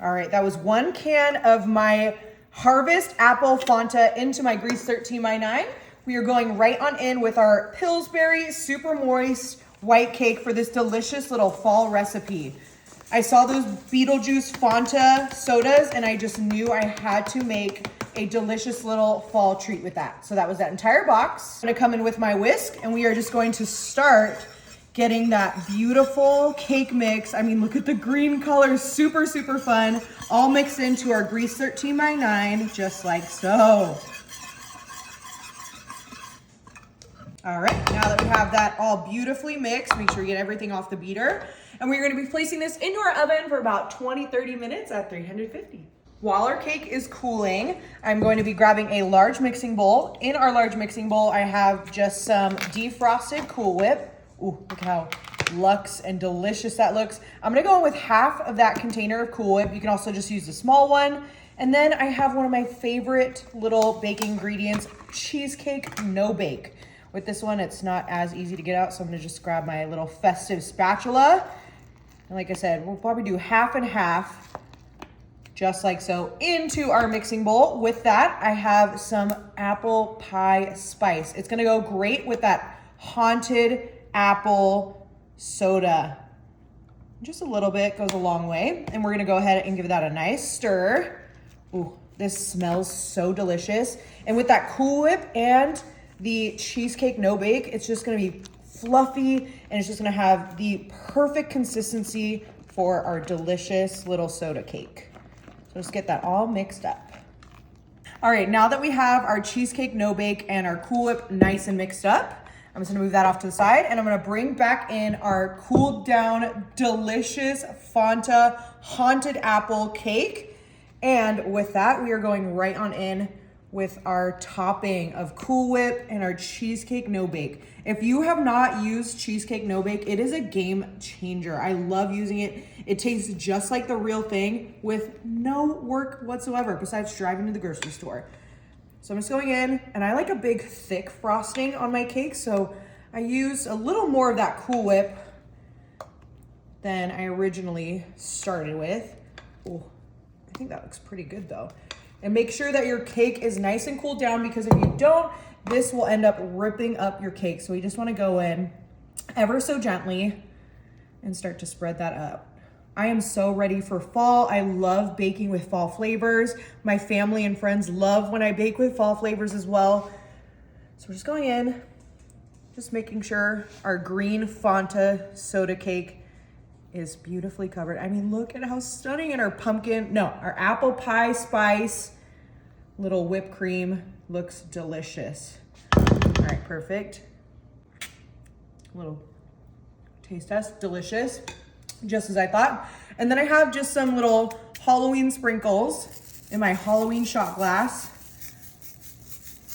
All right, that was 1 can of my Harvest Apple Fanta into my Grease 13 by 9. We are going right on in with our Pillsbury Super Moist White Cake for this delicious little fall recipe. I saw those Beetlejuice Fanta sodas and I just knew I had to make a delicious little fall treat with that. So that was that entire box. I'm gonna come in with my whisk and we are just going to start getting that beautiful cake mix. I mean, look at the green color, super, super fun. All mixed into our Grease 13 by 9, just like so. All right, now that we have that all beautifully mixed, make sure you get everything off the beater. And we're gonna be placing this into our oven for about 20-30 minutes at 350. While our cake is cooling, I'm going to be grabbing a large mixing bowl. In our large mixing bowl, I have just some defrosted Cool Whip. Ooh, look how luxe and delicious that looks. I'm gonna go in with half of that container of Cool Whip. You can also just use the small one. And then I have one of my favorite little baking ingredients, cheesecake no bake. With this one, it's not as easy to get out, so I'm gonna just grab my little festive spatula. And like I said, we'll probably do half and half, just like so, into our mixing bowl. With that, I have some apple pie spice. It's gonna go great with that Haunted Apple soda. Just a little bit goes a long way. And we're gonna go ahead and give that a nice stir. Ooh, this smells so delicious. And with that Cool Whip and the cheesecake no bake, it's just gonna be fluffy and it's just gonna have the perfect consistency for our delicious little soda cake. So let's get that all mixed up. All right, now that we have our cheesecake no bake and our Cool Whip nice and mixed up, I'm just gonna move that off to the side and I'm gonna bring back in our cooled down, delicious Fanta Haunted Apple cake. And with that, we are going right on in with our topping of Cool Whip and our cheesecake no bake. If you have not used cheesecake no bake, it is a game changer. I love using it. It tastes just like the real thing with no work whatsoever besides driving to the grocery store. So I'm just going in, and I like a big thick frosting on my cake, so I use a little more of that Cool Whip than I originally started with. Oh, I think that looks pretty good though. And make sure that your cake is nice and cooled down, because if you don't, this will end up ripping up your cake. So we just wanna go in ever so gently and start to spread that up. I am so ready for fall. I love baking with fall flavors. My family and friends love when I bake with fall flavors as well. So we're just going in, just making sure our green Fanta soda cake is beautifully covered. I mean, look at how stunning. And our apple pie spice little whipped cream looks delicious. All right, perfect. Little taste test, delicious, just as I thought. And then I have just some little Halloween sprinkles in my Halloween shot glass.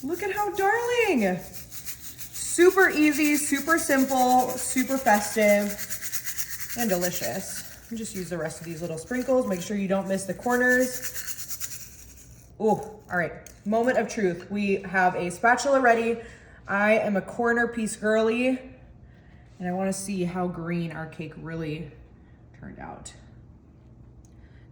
Look at how darling. Super easy, super simple, super festive, and delicious. And just use the rest of these little sprinkles. Make sure you don't miss the corners. Oh, all right, moment of truth. We have a spatula ready. I am a corner piece girly, and I wanna see how green our cake really turned out.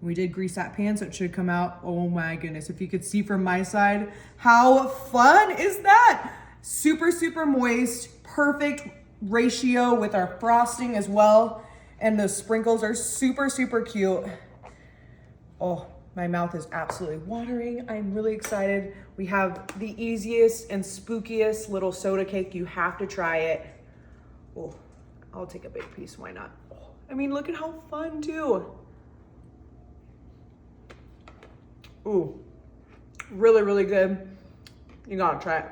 We did grease that pan, so it should come out. Oh my goodness, if you could see from my side, how fun is that? Super, super moist, perfect ratio with our frosting as well. And those sprinkles are super, super cute. Oh, my mouth is absolutely watering. I'm really excited. We have the easiest and spookiest little soda cake. You have to try it. Oh, I'll take a big piece, why not? Oh, I mean, look at how fun too. Ooh, really, really good. You gotta try it.